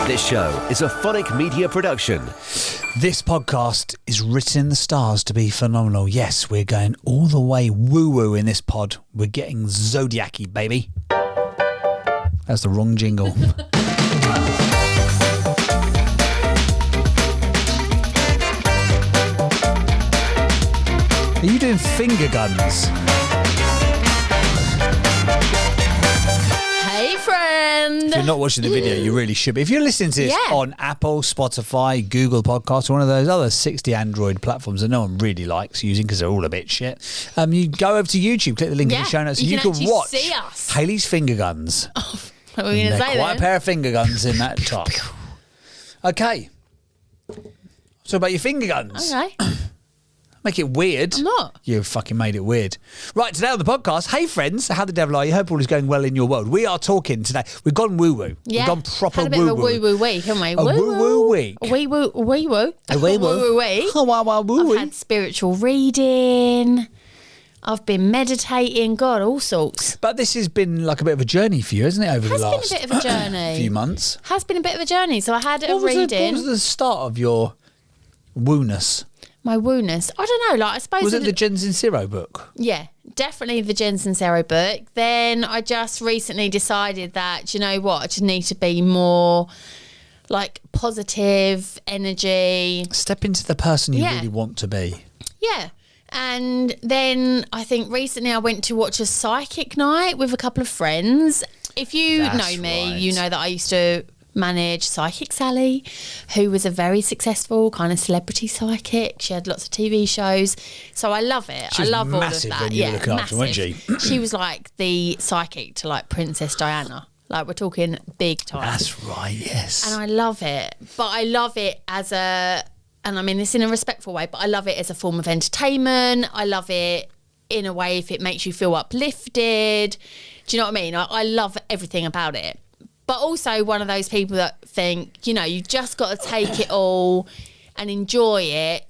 This show is a Phonic Media production. This podcast is written in the stars to be phenomenal. Yes, we're going all the way woo-woo in this pod. We're getting Zodiac-y, baby. That's the wrong jingle. Are you doing finger guns? Hey, friend. If you're not watching the video, you really should be. If you're listening to this on Apple, Spotify, Google Podcasts, or one of those other 60 Android platforms that no one really likes using because they're all a bit shit, you go over to YouTube, click the link in the show notes, and you can watch see us. Hayley's finger guns. What are we going to say quite then? a pair of finger guns in that top. Okay. So about your finger guns. Okay. Make it weird. I'm not. You fucking made it weird. Right, today on the podcast, hey friends, how the devil are you? Hope all is going well in your world. We are talking today. We've gone woo-woo. Yeah. We've gone proper Had a bit woo-woo. of a woo-woo week, haven't we? A woo-woo week. A woo-woo. A woo-woo. A woo-woo. week. Oh, wow, wow, woo-woo. I've had spiritual reading. I've been meditating. God, all sorts. But this has been like a bit of a journey for you, hasn't it, over the last Has been a bit of a journey. few months? Has been a bit of a journey. So I had a What reading. was the start of your woo-ness? My woo-ness. I don't know. Like I suppose. Was it the James and Hayley book? Yeah, definitely the James and Hayley book. Then I just recently decided that, you know what, I just need to be more like positive energy. Step into the person you Yeah. really want to be. Yeah. And then I think recently I went to watch a psychic night with a couple of friends. If you That's know me, right. you know that I used to manage Psychic Sally, who was a very successful kind of celebrity psychic. She had lots of TV shows. So I love it. She I was love all of massive that. when you were looking after, wasn't she? She was like the psychic to like Princess Diana. Like we're talking big time. That's right, yes. And I love it. But I love it as a, and I mean this in a respectful way, but I love it as a form of entertainment. I love it in a way if it makes you feel uplifted. Do you know what I mean? I love everything about it. But also one of those people that think, you know, you've just got to take it all and enjoy it,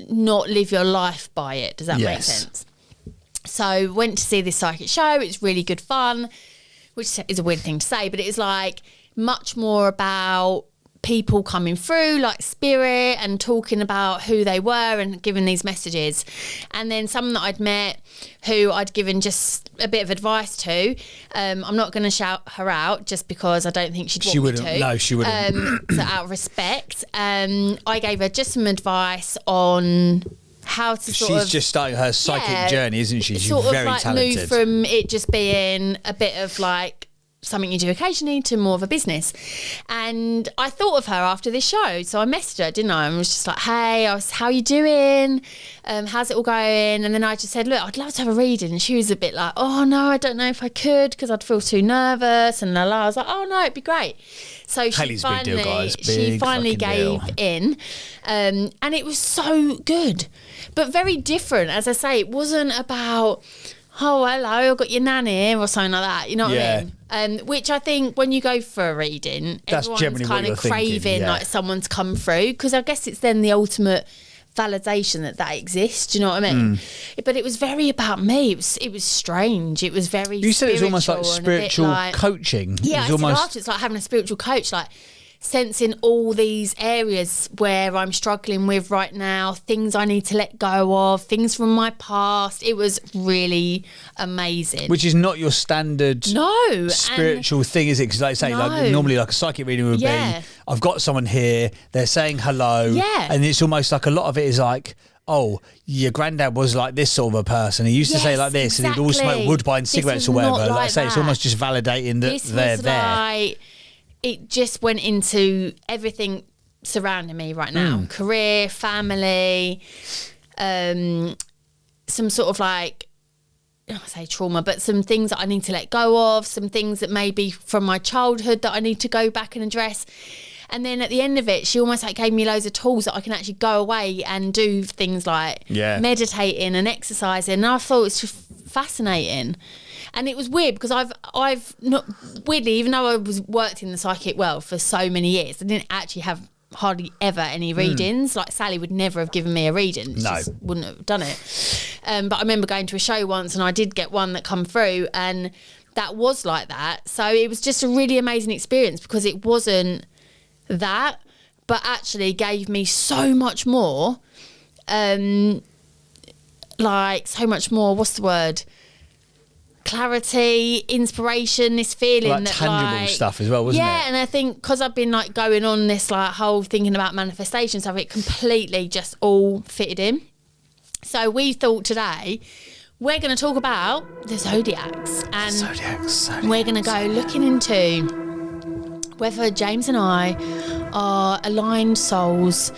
not live your life by it. Does that make sense? So went to see this psychic show. It's really good fun, which is a weird thing to say, but it was like much more about people coming through, like spirit, and talking about who they were and giving these messages. And then someone that I'd met who I'd given just a bit of advice to. I'm not going to shout her out just because I don't think she'd want me to. No, she wouldn't. So out of respect, I gave her just some advice on how to She's just starting her psychic journey, isn't she? She's sort of very like talented. move from it just being a bit of like something you do occasionally to more of a business. And I thought of her after this show, so I messaged her, didn't I? And was just like, hey, how you doing? How's it all going? And then I just said, look, I'd love to have a reading. And she was a bit like, oh no, I don't know if I could because I'd feel too nervous. And I was like, oh no, it'd be great. So Hayley's a big deal, guys. she finally gave in, and it was so good, but very different. As I say, it wasn't about, oh, hello, I've got your nanny or something like that. You know what I mean? Which I think when you go for a reading, That's everyone's generally what kind you're of craving thinking, like someone's come through, because I guess it's then the ultimate validation that exists. Do you know what I mean? But it was very about me. It was strange. It was very. You said it was almost like spiritual and a bit spiritual like, coaching. yeah, It was I said after, it's like having a spiritual coach, like sensing all these areas where I'm struggling with right now, things I need to let go of, things from my past. It was really amazing. Which is not your standard spiritual thing, is it? Because like I say, like normally like a psychic reading would be, I've got someone here, they're saying hello, and it's almost like a lot of it is like, oh, your granddad was like this sort of a person. He used to say like this, and he'd all smoke Woodbine cigarettes or whatever. Like I say, it's almost just validating that they're there. It just went into everything surrounding me right now. Career, family, some sort of like, I say trauma, but some things that I need to let go of, some things that maybe from my childhood that I need to go back and address. And then at the end of it, she almost like gave me loads of tools that I can actually go away and do things like meditating and exercising. And I thought it was just fascinating. And it was weird because I've not, weirdly, even though I worked in the psychic world for so many years, I didn't actually have hardly ever any readings. Like Sally would never have given me a reading. She just wouldn't have done it. But I remember going to a show once and I did get one that come through, and that was like that. So it was just a really amazing experience because it wasn't that, but actually gave me so much more. Like so much more. What's the word? Clarity, inspiration, this feeling like that tangible stuff as well, wasn't it? Yeah, and I think because I've been like going on this like whole thinking about manifestation stuff, it completely just all fitted in. So we thought today we're going to talk about the Zodiacs, and Zodiacs. we're going to go looking into whether James and I are aligned souls,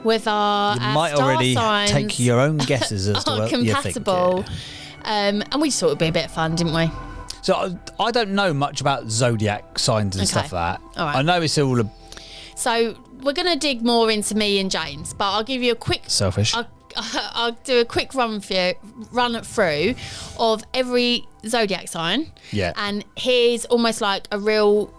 whether you might star already signs take your own guesses as to are what compatible. you think. And we just thought it'd be a bit of fun, didn't we? So I don't know much about Zodiac signs and stuff like that. All right. I know it's all So we're going to dig more into me and James, but I'll give you a quick... selfish. I'll do a quick run through of every Zodiac sign. Yeah. And here's almost like a real,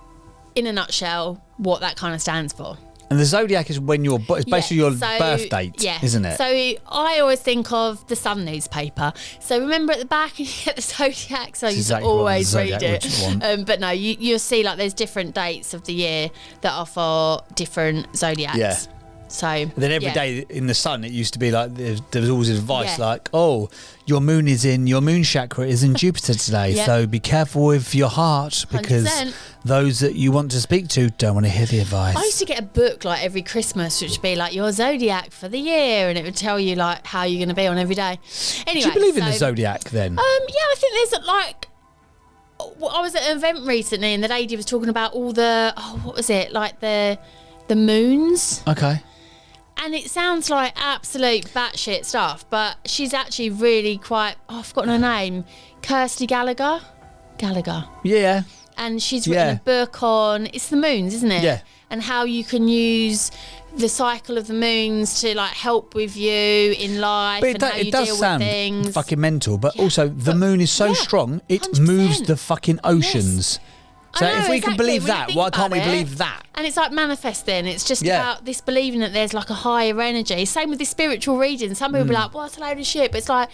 in a nutshell, what that kind of stands for. And the Zodiac is when it's basically your birth date, isn't it? So I always think of the Sun newspaper. So remember at the back you get the Zodiac, so you exactly always read Zodiac it. But no, you'll see like there's different dates of the year that are for different Zodiacs. Yeah. So And then every day in the sun, it used to be like there was always advice like, "Oh, your moon chakra is in Jupiter today, so be careful with your heart because 100%. those that you want to speak to don't want to hear the advice." I used to get a book like every Christmas, which would be like your Zodiac for the year, and it would tell you like how you're going to be on every day. Anyway, do you believe in the Zodiac then? Yeah, I think there's like. I was at an event recently, and the lady was talking about all the what was it like the moons. Okay. And it sounds like absolute batshit stuff, but she's actually really quite... I've forgotten her name. Kirsty Gallagher? Yeah. And she's written a book on... It's the moons, isn't it? Yeah. And how you can use the cycle of the moons to like help with you in life and how you deal with things. It does sound fucking mental, but also the moon is so strong, it 100%. moves the fucking oceans. Yes. So I know, if we can exactly. believe When you that, think why can't about we it, believe that? And it's like manifesting. It's just about this believing that there's like a higher energy. Same with this spiritual reading. Some people be like, well, that's a load of shit. But it's like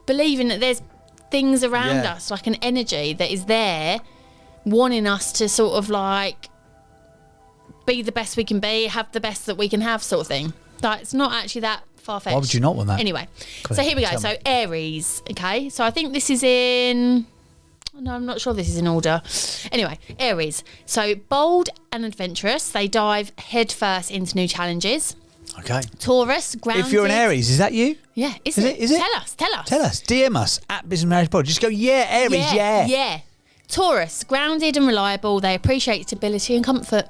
believing that there's things around us, like an energy that is there wanting us to sort of like be the best we can be, have the best that we can have sort of thing. Like it's not actually that far-fetched. Why would you not want that? Anyway, so here we go. So Aries, okay? So I think this is in... No, I'm not sure this is in order. Anyway, Aries. So bold and adventurous. They dive headfirst into new challenges. Okay. Taurus, grounded. If you're an Aries, is that you? Yeah. Is it? Tell us. Tell us. DM us at Business Marriage Pod. Just go, Aries, Yeah. Taurus, grounded and reliable. They appreciate stability and comfort.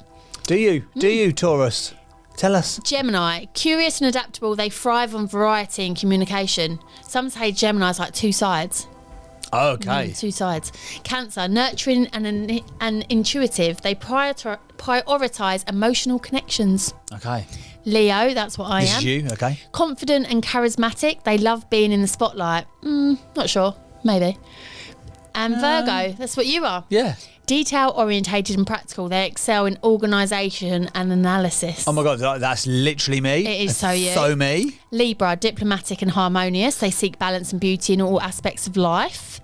Do you? Do you, Taurus? Tell us. Gemini, curious and adaptable. They thrive on variety and communication. Some say Gemini's like two sides. Okay. Two sides. Cancer, nurturing and intuitive. They prioritise emotional connections. Okay. Leo, that's what I am. This is you, okay. Confident and charismatic. They love being in the spotlight. Not sure. Maybe. And Virgo, that's what you are. Yeah. Detail orientated and practical. They excel in organisation and analysis. Oh my God, that's literally me. It is so you. So me. Libra, diplomatic and harmonious. They seek balance and beauty in all aspects of life.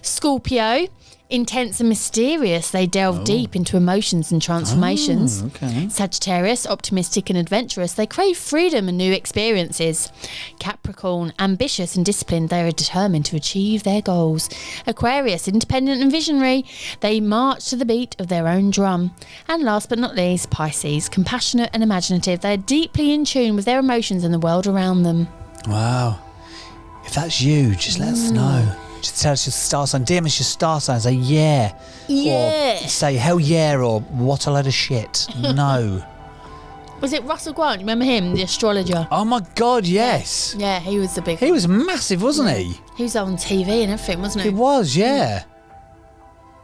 Scorpio, intense and mysterious. They delve deep into emotions and transformations. Okay. Sagittarius, optimistic and adventurous. They crave freedom and new experiences. Capricorn, ambitious and disciplined. They are determined to achieve their goals. Aquarius, independent and visionary. They march to the beat of their own drum. And last but not least, Pisces, compassionate and imaginative. They are deeply in tune with their emotions and the world around them. Wow. If that's you, just let us know. Just tell us your star sign. DM us your star sign. Say yeah. Or say hell yeah, or what a load of shit. No. Was it Russell Grant? You remember him, the astrologer? Oh my God, yes. Yeah, he was the big He was massive, wasn't he? He was on TV and everything, wasn't he? He was, yeah.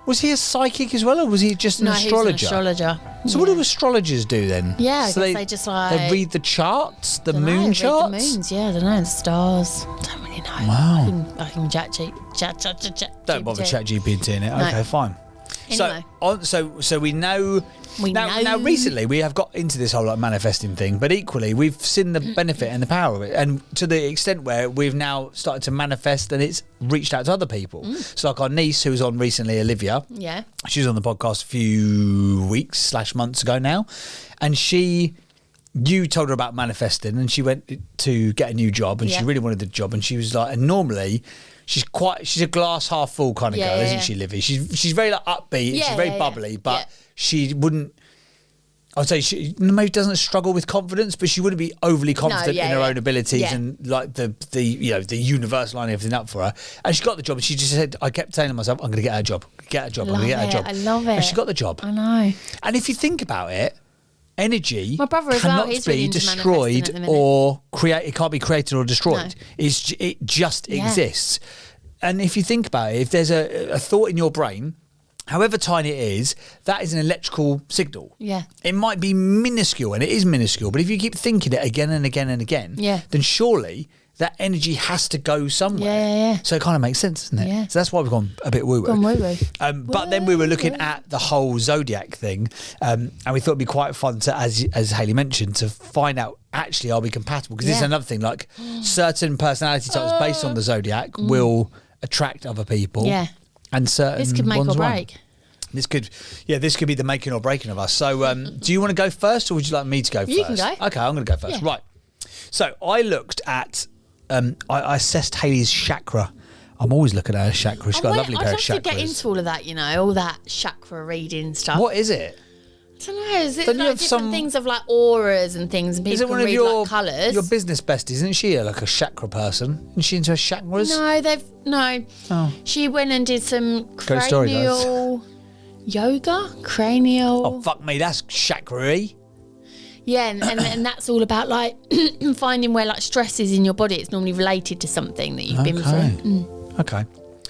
Was he a psychic as well, or was he just an astrologer? He was an astrologer. So what do astrologers do then? Yeah, so they just like... They read the charts, the moon read charts? the moons, yeah, I don't know, the stars. Don't really know. Wow. I can chat. Don't bother chat GPT in it. No. Okay, fine. Anyway. So we know. Now, recently we have got into this whole like manifesting thing, but equally we've seen the benefit and the power of it, and to the extent where we've now started to manifest, and it's reached out to other people. So, like our niece, who was on recently, Olivia. Yeah. She was on the podcast a few weeks/months ago now, and you told her about manifesting, and she went to get a new job, and she really wanted the job, and she was like, and normally. She's a glass half full kind of girl, isn't she, Livy? She's very like upbeat. She's very bubbly, but she wouldn't. I'd say she maybe doesn't struggle with confidence, but she wouldn't be overly confident in her own abilities and like the universe lining everything up for her. And she got the job, and she just said, I kept telling myself, I'm going to get her a job, I'm going to get her a job. I love it. And she got the job. I know. And if you think about it, energy My brother as cannot well, he's be really into destroyed manifesting at the minute. or create. It can't be created or destroyed. No. It just exists. And if you think about it, if there's a thought in your brain, however tiny it is, that is an electrical signal. Yeah. It might be minuscule, and it is minuscule, but if you keep thinking it again and again and again, then surely that energy has to go somewhere. Yeah. So it kind of makes sense, doesn't it? Yeah. So that's why we've gone a bit woo-woo. Gone woo-woo. But then we were looking at the whole Zodiac thing, and we thought it'd be quite fun to, as Hayley mentioned, to find out, actually, are we compatible? Because this is another thing, like certain personality types based on the Zodiac will attract other people. Yeah. And certain This could make or ones won't. break. This could be the making or breaking of us. So do you want to go first, or would you like me to go first? You can go. Okay, I'm going to go first. Yeah. Right. So I looked at, I assessed Hayley's chakra. I'm always looking at her chakra. She's got a lovely pair of chakras. I'd love to get into all of that, all that chakra reading stuff. What is it? I don't know. Is it like different things of like auras and things, and people can read like colours? Your business besties, isn't she like a chakra person? Isn't she into her chakras? No. Oh. She went and did some cranial yoga. Oh, fuck me, that's chakra-y. Yeah, and that's all about like finding where like stress is in your body. It's normally related to something that you've been through. Okay.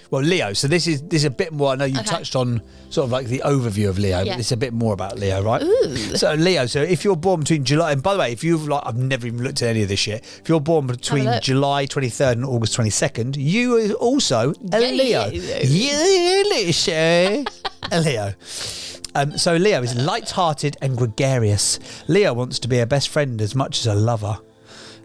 Well, Leo, so this is a bit more, I know you touched on sort of like the overview of Leo, but it's a bit more about Leo, right? Ooh. So Leo, if you're born between July, and by the way, if you've I've never even looked at any of this shit, if you're born between July 23rd and August 22nd, you are also a Leo. A Leo. So Leo is light-hearted and gregarious. Leo wants to be a best friend as much as a lover.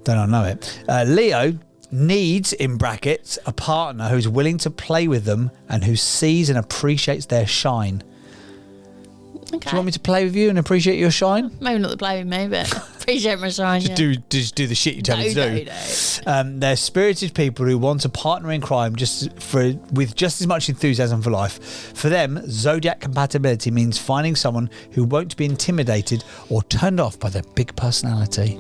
Don't I know it? Leo needs, in brackets, a partner who's willing to play with them and who sees and appreciates their shine. Okay. Do you want me to play with you and appreciate your shine? Maybe not to play with me, but appreciate my shine. Just do the shit you tell me to do. They're spirited people who want a partner in crime with just as much enthusiasm for life. For them, Zodiac compatibility means finding someone who won't be intimidated or turned off by their big personality.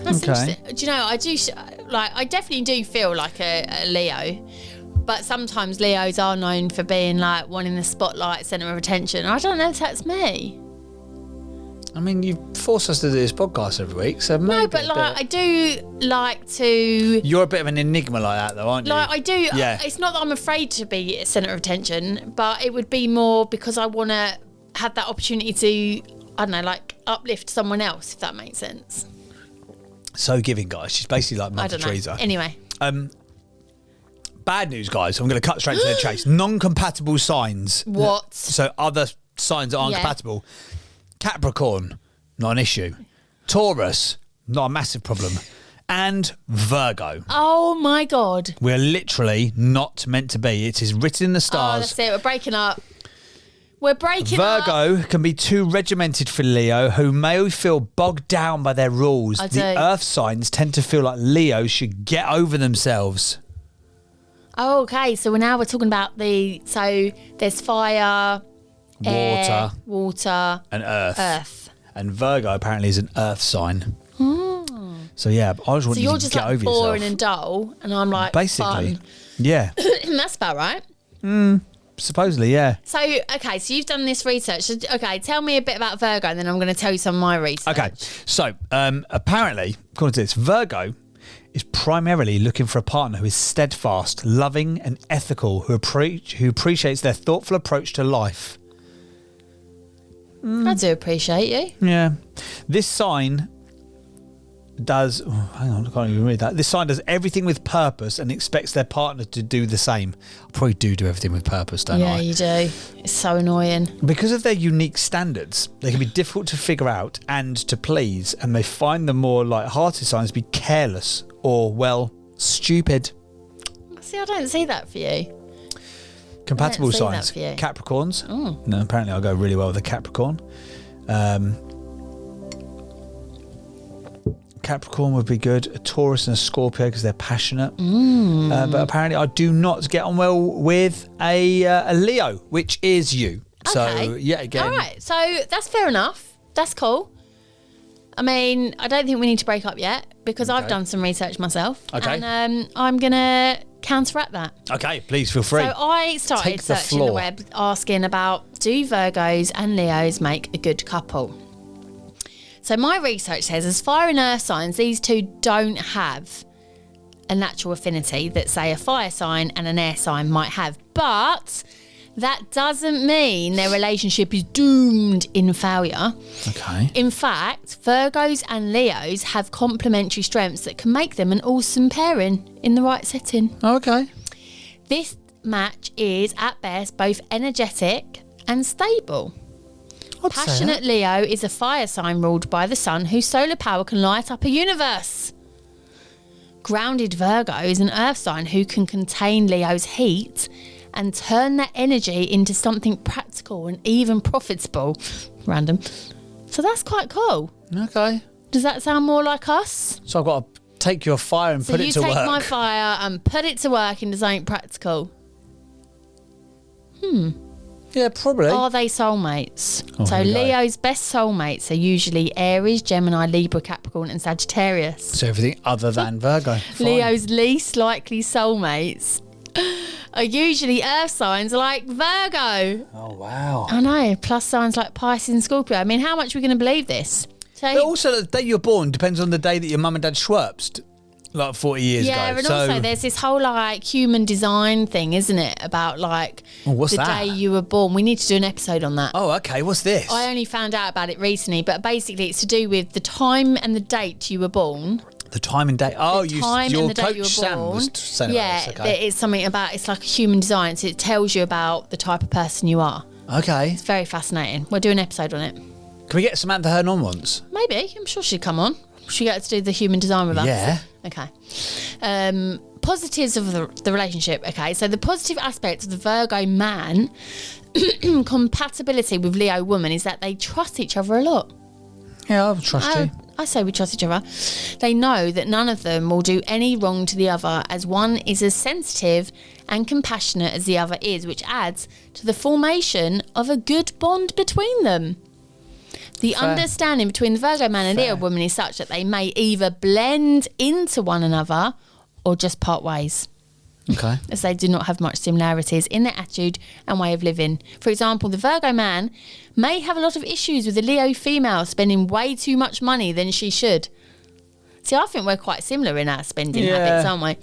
That's interesting. Do you know, I definitely do feel like a Leo. But sometimes Leos are known for being like wanting the spotlight, centre of attention. I don't know if that's me. I mean, you force us to do this podcast every week, so maybe. No, but I do like to. You're a bit of an enigma like that, though, aren't you? Like I do. Yeah. It's not that I'm afraid to be a centre of attention, but it would be more because I want to have that opportunity to, I don't know, like uplift someone else, if that makes sense. So giving, guys. She's basically like Mother Teresa. Anyway. Bad news, guys. I'm going to cut straight to the chase. Non-compatible signs. What? So other signs that aren't compatible. Capricorn, not an issue. Taurus, not a massive problem. And Virgo. Oh my God. We're literally not meant to be. It is written in the stars. Oh, that's it. We're breaking up. Virgo can be too regimented for Leo, who may feel bogged down by their rules. The earth signs tend to feel like Leo should get over themselves. Oh, okay. So now we're talking about so there's fire, air, water, and earth. And Virgo apparently is an earth sign. So yeah, I just want you to get over yourself. So you're just like boring and dull, and I'm like basically, fun. Yeah. That's about right. Supposedly, yeah. So, okay, so you've done this research. Okay, tell me a bit about Virgo, and then I'm going to tell you some of my research. Okay, so apparently, according to this, Virgo is primarily looking for a partner who is steadfast, loving, and ethical, who appreciates their thoughtful approach to life. I do appreciate you. Yeah. This sign does... Oh, hang on, I can't even read that. This sign does everything with purpose and expects their partner to do the same. I probably do everything with purpose, don't I? Yeah, you do. It's so annoying. Because of their unique standards, they can be difficult to figure out and to please, and they find the more light-hearted signs to be careless or, well, stupid. See, I don't see that for you. Compatible signs. Capricorns. Oh. No, apparently I'll go really well with a Capricorn. Capricorn would be good. A Taurus and a Scorpio because they're passionate. But apparently I do not get on well with a Leo, which is you. Okay. So, yeah, again. All right. So that's fair enough. That's cool. I mean, I don't think we need to break up yet because I've done some research myself. Okay. And I'm going to counteract that. Okay, please feel free. So I started searching the web asking about, do Virgos and Leos make a good couple? So my research says as fire and earth signs, these two don't have a natural affinity that, say, a fire sign and an air sign might have. But that doesn't mean their relationship is doomed in failure. Okay. In fact, Virgos and Leos have complementary strengths that can make them an awesome pairing in the right setting. Okay. This match is, at best, both energetic and stable. Passionate Leo is a fire sign ruled by the sun whose solar power can light up a universe. Grounded Virgo is an earth sign who can contain Leo's heat and turn that energy into something practical and even profitable. Random. So that's quite cool. Okay. Does that sound more like us? So I've got to take your fire and put it to work. So you take my fire and put it to work into something practical. Yeah, probably. Are they soulmates? Oh, so here we go. Leo's best soulmates are usually Aries, Gemini, Libra, Capricorn and Sagittarius. So everything other than Virgo. Fine. Leo's least likely soulmates are usually earth signs like Virgo. Oh, wow. I know, plus signs like Pisces and Scorpio. I mean, how much are we going to believe this? So But also, the day you're born depends on the day that your mum and dad schwerpsed, like 40 years ago. Yeah, and also there's this whole like human design thing, isn't it? About like what's the that? day you were born. We need to do an episode on that. Oh, okay. What's this? I only found out about it recently, but basically it's to do with the time and the date you were born. The time and date. Oh, The time your and the date coach you were Sam born. was saying Yeah, about this. Okay. it's something about, it's like a human design, so it tells you about the type of person you are. Okay. It's very fascinating. We'll do an episode on it. Can we get Samantha Hearn on once? Maybe. I'm sure she'd come on. She gets to do the human design with us. Yeah. Okay. Positives of the relationship. Okay, so the positive aspect of the Virgo man compatibility with Leo woman is that they trust each other a lot. Yeah, I'll trust you. I say we trust each other. They know that none of them will do any wrong to the other, as one is as sensitive and compassionate as the other is, which adds to the formation of a good bond between them. The understanding between the Virgo man and Leo woman is such that they may either blend into one another or just part ways. Okay. As they do not have much similarities in their attitude and way of living. For example, the Virgo man may have a lot of issues with the Leo female spending way too much money than she should. See, I think we're quite similar in our spending habits, aren't we?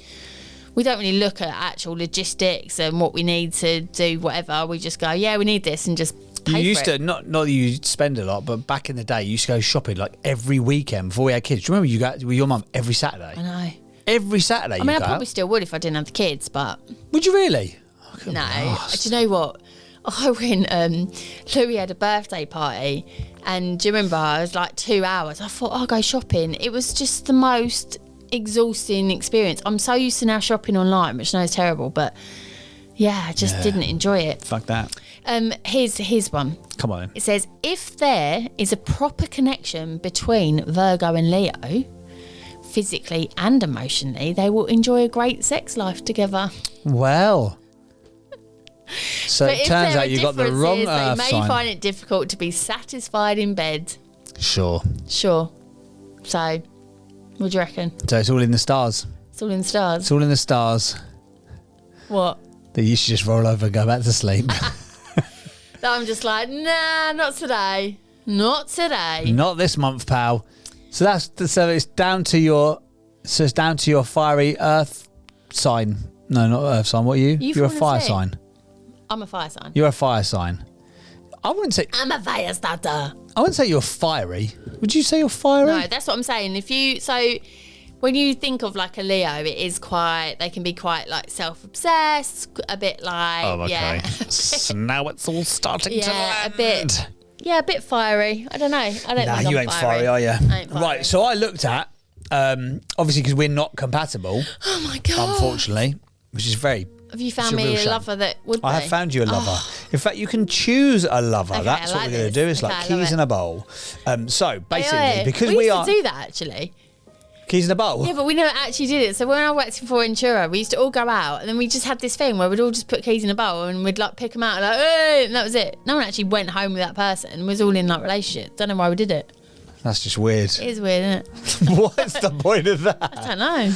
We don't really look at actual logistics and what we need to do, whatever. We just go, yeah, we need this, and just pay You used for to, it. not that you spend a lot, but back in the day, you used to go shopping like every weekend before we had kids. Do you remember you go with your mum every Saturday? I know. Every Saturday I mean, I go probably out? still would if I didn't have the kids, but Would you really? no. Do you know what? I went, Louis had a birthday party, and do you remember, it was like 2 hours. I thought, I'll go shopping. It was just the most exhausting experience. I'm so used to now shopping online, which I know is terrible, but yeah, I just didn't enjoy it. Fuck that. Here's one. Come on. It says, if there is a proper connection between Virgo and Leo, physically and emotionally, they will enjoy a great sex life together. Well. So But it if turns there out are you got the wrong differences, earth they may sign. find it difficult to be satisfied in bed. Sure. Sure. So, what do you reckon? So it's all in the stars. It's all in the stars. It's all in the stars. What? That you should just roll over and go back to sleep. That I'm just like, nah, not today. Not today. Not this month, pal. So it's down to your fiery earth sign. No, not earth sign. What are you? You're a fallen fire asleep. sign. I'm a fire sign. You're a fire sign. I wouldn't say. I'm a fire starter. I wouldn't say you're fiery. Would you say you're fiery? No, that's what I'm saying. When you think of like a Leo, it is quite. They can be quite like self-obsessed, a bit like. Oh, okay. Yeah. So now it's all starting to land. a bit. Yeah, a bit fiery. I don't know. I don't think you I'm ain't fiery, are you? I ain't fiery. Right. So I looked at obviously because we're not compatible. Oh my god. Unfortunately, which is very. Have you found me a lover that would be? I have found you a lover. In fact, you can choose a lover. Okay, That's what we're going to do. It's like keys in a bowl. So basically, because we are used to do that actually. Keys in a bowl. Yeah, but we never actually did it. So when I worked for Ventura, we used to all go out, and then we just had this thing where we'd all just put keys in a bowl, and we'd like pick them out, like, hey, and that was it. No one actually went home with that person. We was all in like relationships. Don't know why we did it. That's just weird. It is weird, isn't it? What's the point of that? I don't know.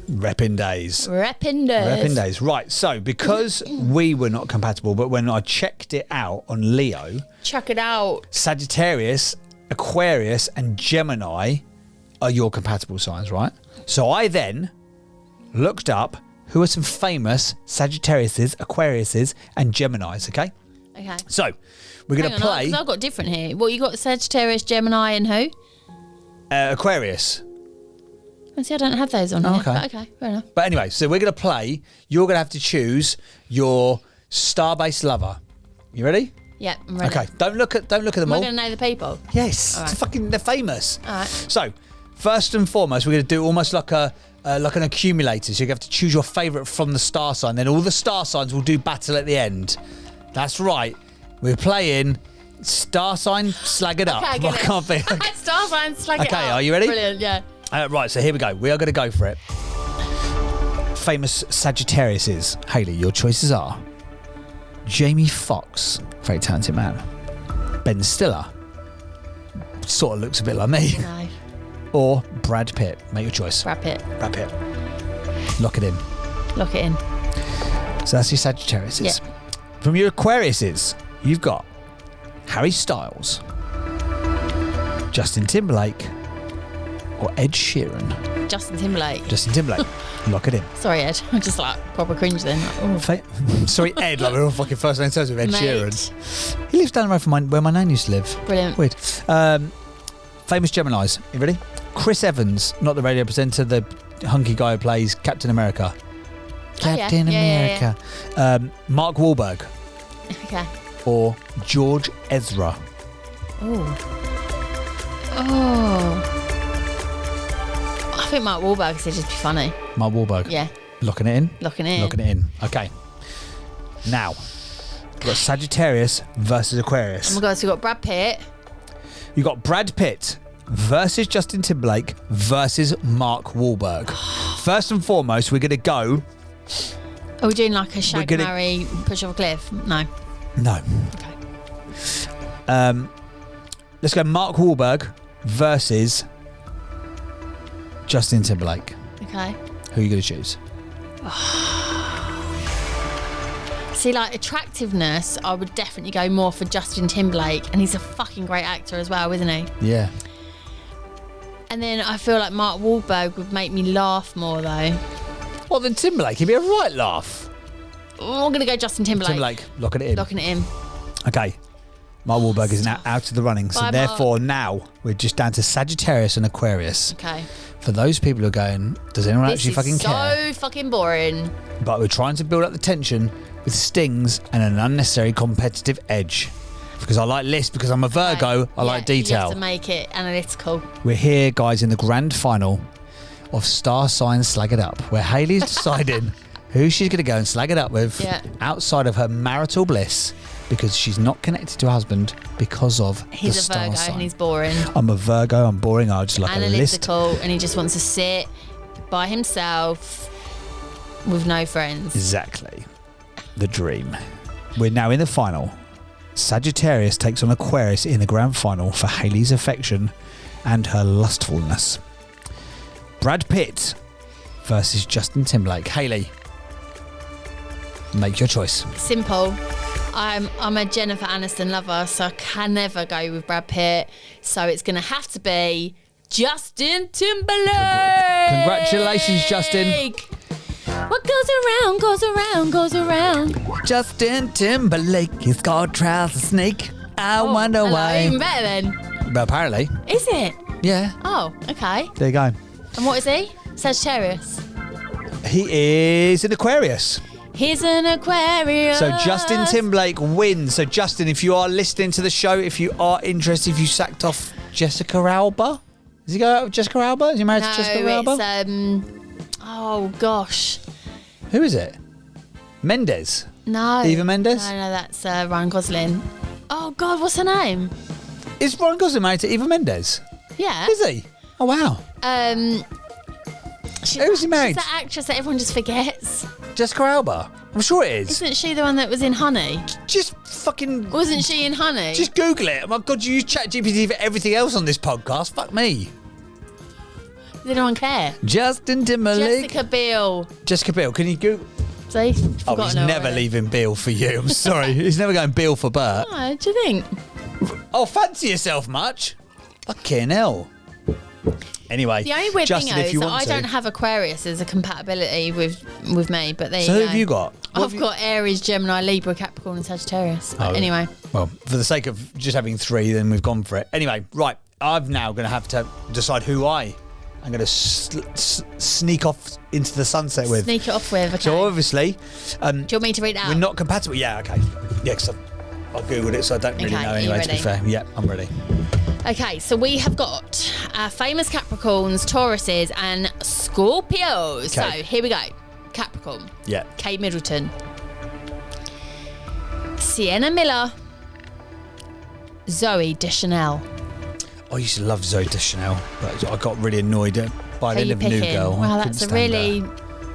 Repping days. Repping days. Right, so because we were not compatible, but when I checked it out on Leo, check it out. Sagittarius, Aquarius, and Gemini are your compatible signs, right? So I then looked up who are some famous Sagittariuses, Aquariuses, and Geminis, okay? Okay. So we're going to play. Because I've got different here. What, you got Sagittarius, Gemini, and who? Aquarius. See, I don't have those on here. Okay. But okay, fair enough. But anyway, so we're going to play. You're going to have to choose your star-based lover. You ready? Yeah, I'm ready. Okay. Don't look at them all. Am I going to know the people? Yes. All Right. They're famous. All right. So, first and foremost, we're going to do almost like an accumulator. So you have to choose your favourite from the star sign. Then all the star signs will do battle at the end. That's right. We're playing star sign slag it up. Okay, I get I can't be. Star sign slag it up. Okay, are you ready? Brilliant, yeah. Right, so here we go. We are going to go for it. Famous Sagittariuses. Hayley, your choices are Jamie Foxx, very talented man. Ben Stiller, sort of looks a bit like me. No. Or Brad Pitt. Make your choice. Brad Pitt. Lock it in. Lock it in. So that's your Sagittariuses. Yeah. From your Aquariuses, you've got Harry Styles, Justin Timberlake, or Ed Sheeran. Justin Timberlake. Lock it in. Sorry, Ed. I'm just like proper cringe then. Like, Sorry, Ed. Like we're all fucking first name terms with Ed Mate. Sheeran. He lives down the road from where my nan used to live. Brilliant. Weird. Famous Geminis. You ready? Chris Evans, not the radio presenter, the hunky guy who plays Captain America. Captain America. Mark Wahlberg. Okay. Or George Ezra. Oh. I think Mark Wahlberg said just be funny. Mark Wahlberg. Yeah. Locking it in? Locking it in. Locking it in. Okay. Now, we've got Sagittarius versus Aquarius. Oh my God, so we've got Brad Pitt. You got Brad Pitt versus Justin Timberlake versus Mark Wahlberg. First and foremost, we're going to go. Are we doing like a shag, marry, push off a cliff? No. No. Okay. Let's go Mark Wahlberg versus Justin Timberlake. Okay. Who are you going to choose? See, like attractiveness, I would definitely go more for Justin Timberlake, and he's a fucking great actor as well, isn't he? Yeah. And then I feel like Mark Wahlberg would make me laugh more though. Well, then Timberlake, he'd be a right laugh. I'm going to go Justin Timberlake. Locking it in. Locking it in. Okay. Mark Wahlberg is now out of the running, so Bye, therefore now we're just down to Sagittarius and Aquarius. Okay. For those people who are going, does anyone actually fucking care? So fucking boring. But we're trying to build up the tension with stings and an unnecessary competitive edge. Because I like lists, because I'm a Virgo, I like detail. You have to make it analytical. We're here, guys, in the grand final of Star Signs Slag It Up, where Hayley's deciding who she's going to go and slag it up with outside of her marital bliss, because she's not connected to her husband because of the star sign. He's a Virgo and he's boring. I'm a Virgo, I'm boring, I just like a list. Analytical, and he just wants to sit by himself with no friends. Exactly. The dream. We're now in the final. Sagittarius takes on Aquarius in the grand final for Hayley's affection and her lustfulness. Brad Pitt versus Justin Timberlake. Hayley, make your choice. Simple. I'm a Jennifer Aniston lover, so I can never go with Brad Pitt. So it's going to have to be Justin Timberlake. Congratulations, Justin. What goes around, goes around, goes around. Justin Timberlake, he's got trials a snake. I wonder why. Even better then. But apparently. Is it? Yeah. Oh, okay. There you go. And what is he? Sagittarius. He is an Aquarius. He's an Aquarius. So Justin Timberlake wins. So Justin, if you are listening to the show, if you are interested, if you sacked off Jessica Alba. Does he go out with Jessica Alba? Is he married to Jessica Alba? It's, oh gosh. Who is it? Mendes? No. Eva Mendes? No, that's Ryan Gosling. Oh God, what's her name? Is Ryan Gosling married to Eva Mendes? Yeah. Is he? Oh wow. Who's he married? She's that actress that everyone just forgets. Jessica Alba. I'm sure it is. Isn't she the one that was in Honey? Just fucking... Wasn't she in Honey? Just Google it. Oh my God, you use ChatGPT for everything else on this podcast. Fuck me. Does anyone care? Justin Timberlake. Jessica Biel. Jessica Biel. Can you Google... See? Oh, he's never leaving Biel for you. I'm sorry. He's never going Biel for Bert. No, do you think? Oh, fancy yourself much? Fucking hell. Anyway, the only weird Justin, thing is that I don't have Aquarius as a compatibility with me, but there you go. So who have you got? I've got Aries, Gemini, Libra, Capricorn and Sagittarius. But anyway. Well, for the sake of just having 3, then we've gone for it. Anyway, right. I'm now going to have to decide who I'm going to sneak off into the sunset with. Sneak it off with, okay. So obviously... do you want me to read it out? We're not compatible. Yeah, okay. Yeah, because I Googled it, so I don't really know anyway, to be fair. Yeah, I'm ready. Okay, so we have got famous Capricorns, Tauruses and Scorpios. Okay. So here we go. Capricorn. Yeah. Kate Middleton. Sienna Miller. Zoe Deschanel. I used to love Zoe Deschanel, but I got really annoyed by the end of New Girl. Wow, that's a really...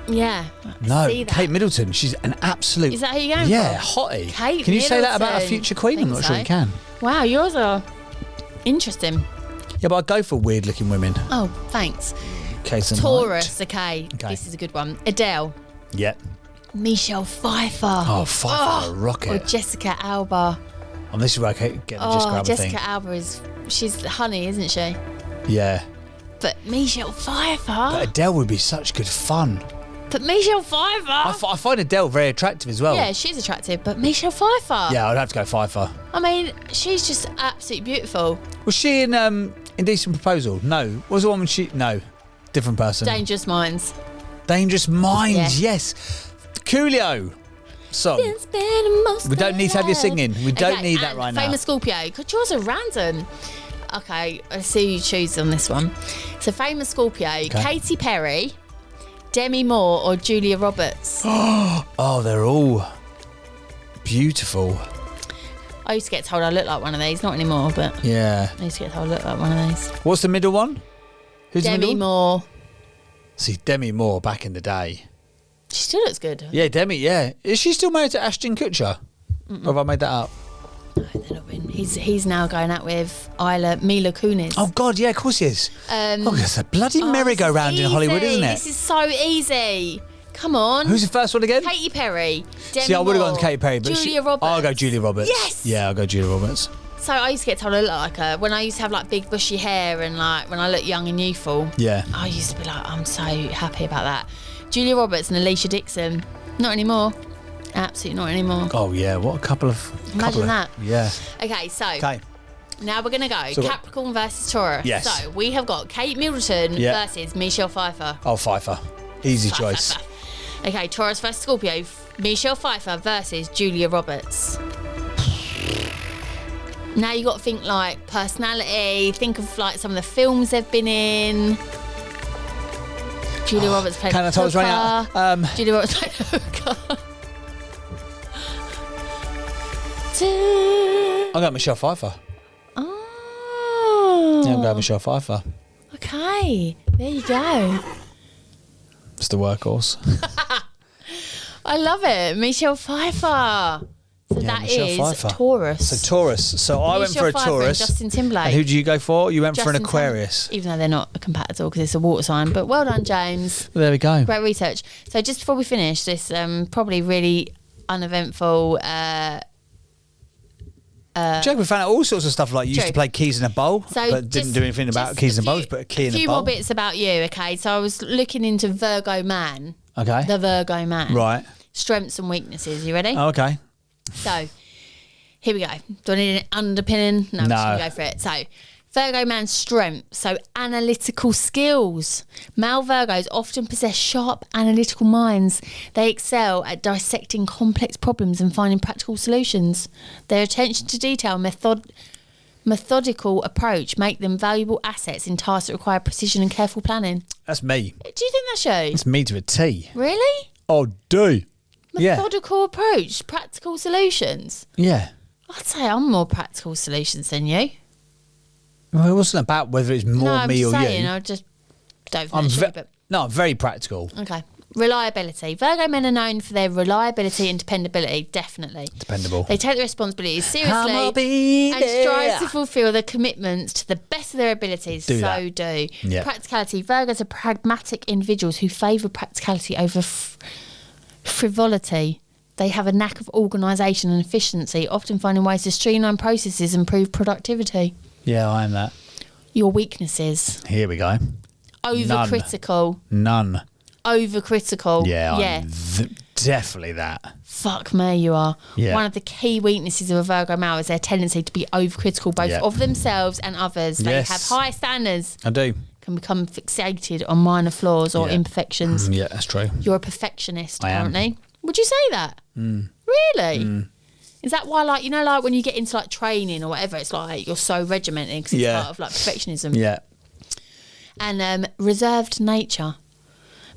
Yeah. No, Kate Middleton. She's an absolute... Is that who you're going for? Yeah, hottie. Kate Can you say that about a Middleton? future queen? I'm not sure you can. Wow, yours are interesting. Yeah, but I go for weird-looking women. Oh, thanks. Case in Taurus, okay. This is a good one. Adele. Yeah. Michelle Pfeiffer. Oh, Pfeiffer, rocket. Or Jessica Alba. And this is where I get the Jessica Alba thing. Jessica Alba is... She's honey, isn't she? Yeah. But Michelle Pfeiffer... But Adele would be such good fun. But Michelle Pfeiffer... I find Adele very attractive as well. Yeah, she's attractive, but Michelle Pfeiffer... Yeah, I'd have to go Pfeiffer. I mean, she's just absolutely beautiful. Was she in Indecent Proposal? No. What was the one when she... No. Different person. Dangerous Minds. Dangerous Minds, yes. Coolio song. We don't need to have you singing. We don't need that right now. Famous Scorpio. Because yours are random. Okay, I see you choose on this one. So famous Scorpio, Katy Perry, Demi Moore or Julia Roberts. Oh, they're all beautiful. I used to get told I look like one of these, not anymore, but yeah. I used to get told I look like one of these. What's the middle one? Who's Demi the middle? Moore. See, Demi Moore back in the day. She still looks good. Yeah, Demi, yeah. Is she still married to Ashton Kutcher? Or have I made that up? No, they're not been. He's now going out with Mila Kunis. Oh, God, yeah, of course he is. It's a bloody merry-go-round in Hollywood, isn't it? This is so easy. Come on. Who's the first one again? Katy Perry. Demi See, I would have Moore, gone to Katy Perry, but Julia Roberts. I'll go Julia Roberts. Yes. Yeah, I'll go Julia Roberts. So I used to get told I look like her when I used to have like big bushy hair and like when I look young and youthful. Yeah. I used to be like, I'm so happy about that. Julia Roberts and Alicia Dixon. Not anymore. Absolutely not anymore. Oh yeah, what a couple of... Imagine that. Yeah. Okay, so now we're going to go Capricorn versus Taurus. Yes. So we have got Kate Middleton versus Michelle Pfeiffer. Oh, Pfeiffer. Easy choice. Okay, Taurus versus Scorpio. Michelle Pfeiffer versus Julia Roberts. Now you got to think like personality. Think of like some of the films they've been in. Julia Roberts played Can I tell us right now? Julia Roberts played hooker. I'll go Michelle Pfeiffer. Oh. Yeah, I'll go Michelle Pfeiffer. Okay, there you go. It's the workhorse. I love it. Michelle Pfeiffer. So that Michelle is Pfeiffer. Taurus. So Taurus. So I went for a Pfeiffer Taurus. And Justin Timberlake. And who did you go for? You went for an Justin Aquarius. Even though they're not a compatible because it's a water sign. But well done, James. Well, there we go. Great research. So just before we finish this probably really uneventful... Jack, we found out all sorts of stuff like you used to play keys in a bowl, but didn't do anything about keys in a bowl, but a key in a bowl. A few more bits about you, okay? So I was looking into Virgo man. Okay. The Virgo man. Right. Strengths and weaknesses. You ready? Oh, okay. So Here we go. Do I need an underpinning? No, I'm just going to go for it. So, Virgo man's strength. So, analytical skills. Male Virgos often possess sharp analytical minds. They excel at dissecting complex problems and finding practical solutions. Their attention to detail, methodical approach make them valuable assets in tasks that require precision and careful planning. That's me. Do you think that's you? That's me to a T. Really? Oh, do. Methodical approach, practical solutions. Yeah. I'd say I'm more practical solutions than you. Well, it wasn't about whether it's more me or you. I just don't think No, I'm very practical. Okay. Reliability. Virgo men are known for their reliability and dependability, definitely. Dependable. They take their responsibilities seriously and strive to fulfil their commitments to the best of their abilities. Do. Yeah. Practicality. Virgos are pragmatic individuals who favour practicality over frivolity. They have a knack of organisation and efficiency, often finding ways to streamline processes and improve productivity. Yeah, I am that. Your weaknesses. Here we go. Overcritical. None. Overcritical. Yeah. Definitely that. Fuck me, you are. Yeah. One of the key weaknesses of a Virgo male is their tendency to be overcritical, both of themselves and others. They have high standards. I do. Can become fixated on minor flaws or imperfections. Yeah, that's true. You're a perfectionist, apparently. I am. Would you say that? Really? Is that why, like, you know, like when you get into like training or whatever, it's like you're so regimented because it's part of like perfectionism. Yeah. And reserved nature.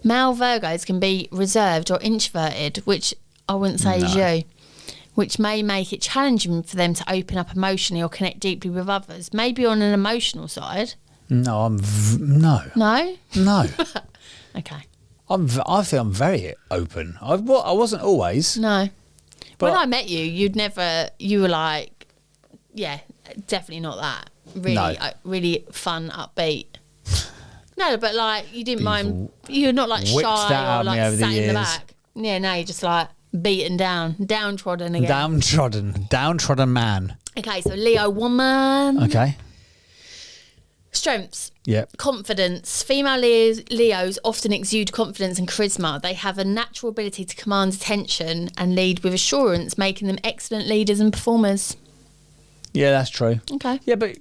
Male Virgos can be reserved or introverted, which I wouldn't say is you, which may make it challenging for them to open up emotionally or connect deeply with others. Maybe on an emotional side. No, no. No? No. Okay. I feel I'm very open. I wasn't always. No. When I met you, you were like, yeah, definitely not that. Really, really fun, upbeat. No, but like you didn't mind. You're not like shy or like sat in the back. Yeah, no, you're just like beaten down, downtrodden again. Downtrodden man. Okay, so Leo woman. Okay. Strengths. Yeah. Confidence. Female Leos often exude confidence and charisma. They have a natural ability to command attention and lead with assurance, making them excellent leaders and performers. Yeah, that's true. Okay. Yeah, but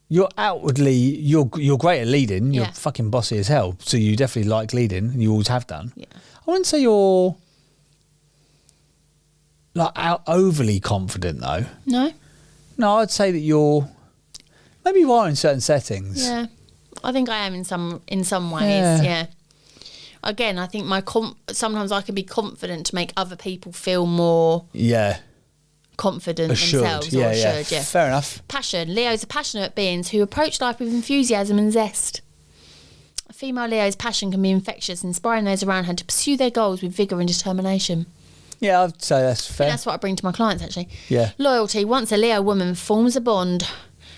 you're great at leading. You're fucking bossy as hell. So you definitely like leading, and you always have done. Yeah. I wouldn't say you're like overly confident though. No. No, I'd say that you're. Maybe you are in certain settings. Yeah, I think I am in some ways. Yeah. Again, I think sometimes I can be confident to make other people feel more. Yeah. Confident themselves or assured. Yeah. Fair enough. Passion. Leos are passionate beings who approach life with enthusiasm and zest. A female Leo's passion can be infectious, inspiring those around her to pursue their goals with vigour and determination. Yeah, I'd say that's fair. That's what I bring to my clients, actually. Yeah. Loyalty. Once a Leo woman forms a bond,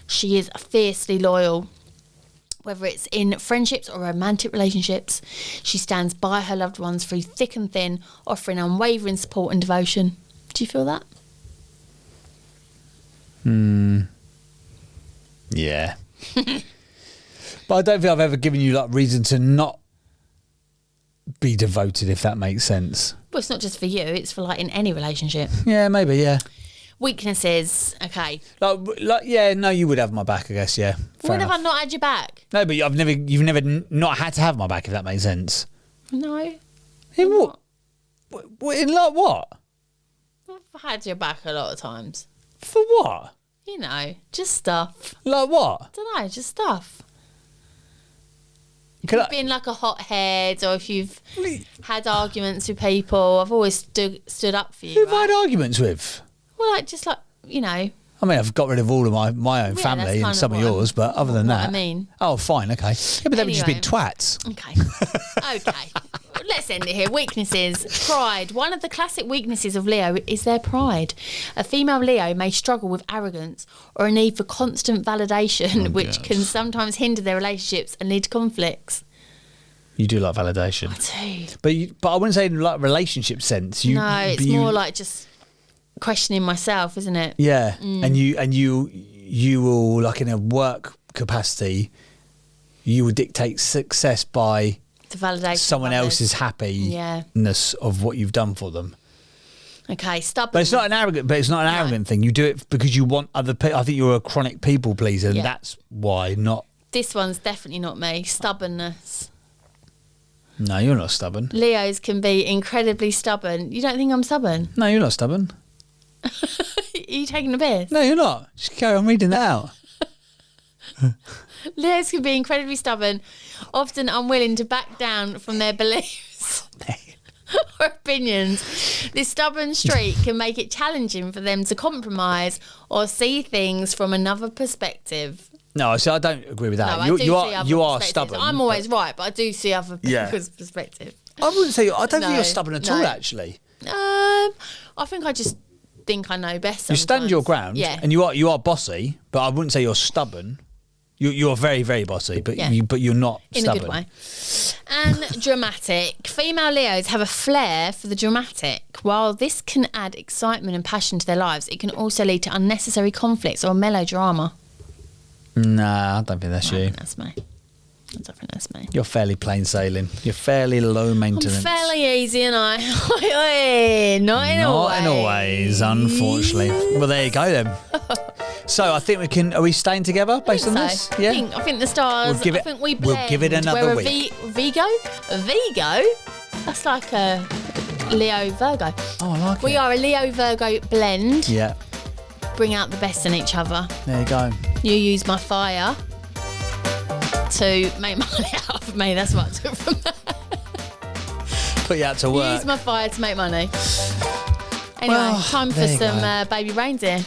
she is fiercely loyal. Whether it's in friendships or romantic relationships, she stands by her loved ones through thick and thin, offering unwavering support and devotion. Do you feel that? Yeah. But I don't think I've ever given you like reason to not be devoted, if that makes sense. Well, it's not just for you, it's for like in any relationship. Yeah, maybe, yeah. Weaknesses, okay. Like, yeah, no, you would have my back, I guess, yeah. When have I not had your back? No, but you've never not had to have my back, if that makes sense. No. In what? In like what? I've had your back a lot of times. For what? You know, just stuff. Like what? I don't know, just stuff. If you've been like a hothead, or if you've had arguments with people, I've always stood up for you. Who have I had arguments with? Well, like, just like, you know. I mean, I've got rid of all of my own family and some of yours, but other than that. I mean. Oh, fine, okay. Yeah, but they've just been twats. Okay. Let's end it here. Weaknesses. Pride. One of the classic weaknesses of Leo is their pride. A female Leo may struggle with arrogance or a need for constant validation, which can sometimes hinder their relationships and lead to conflicts. You do like validation. I do. But I wouldn't say in like relationship sense. No, it's more like just questioning myself, isn't it? Yeah. And you will, like in a work capacity, you will dictate success by the validation someone else's happiness of what you've done for them. Okay, stubborn. But it's not an arrogant thing. You do it because you want other people. I think you're a chronic people pleaser, and that's why. Not this one's definitely not me. Stubbornness. No, you're not stubborn. Leos can be incredibly stubborn. You don't think I'm stubborn? No, you're not stubborn. Are you taking a piss? No, you're not. Just carry on reading that out. Leos can be incredibly stubborn, often unwilling to back down from their beliefs or opinions. This stubborn streak can make it challenging for them to compromise or see things from another perspective. No, so I don't agree with that. No, you are stubborn. I'm always right, but I do see other people's perspective. I wouldn't say. I don't think you're stubborn at all. Actually, I think I just think I know best. Sometimes. You stand your ground, and you are bossy, but I wouldn't say you're stubborn. You're very, very bossy, but you're not in stubborn. A good way. And dramatic. Female Leos have a flair for the dramatic. While this can add excitement and passion to their lives, it can also lead to unnecessary conflicts or melodrama. Nah, I don't think that's you. I think that's me. I don't think that's me. You're fairly plain sailing. You're fairly low maintenance. I'm fairly easy, and not in always, unfortunately. Well, there you go then. So I think we can. Are we staying together based on this? Yeah. I think the stars. We'll give it, I think we blend. We'll give it another week. Vigo. That's like a Leo Virgo. Oh, I like it. We are a Leo Virgo blend. Yeah. Bring out the best in each other. There you go. You use my fire to make money out of me. That's what I took from that. Put you out to work. Use my fire to make money. Anyway, time for some baby reindeer.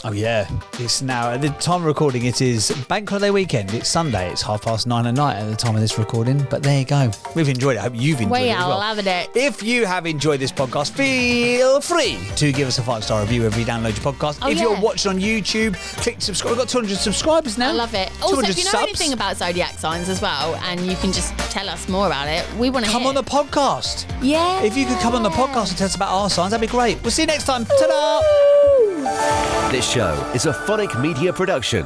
Oh yeah, it's now at the time of recording. It is Bank Holiday weekend. It's Sunday. It's 9:30 at night at the time of this recording. But there you go. We've enjoyed it. I hope you've enjoyed it as well. We are loving it. If you have enjoyed this podcast, feel free to give us a 5-star review if you download your podcast. If you're watching on YouTube, click subscribe. We've got 200 subscribers now. I love it. Also, if you know anything about Zodiac Signs as well, and you can just tell us more about it, we want to come on the podcast. Yeah. If you could come on the podcast and tell us about our signs, that'd be great. We'll see you next time. Ta-da! This show is a Phonic Media production.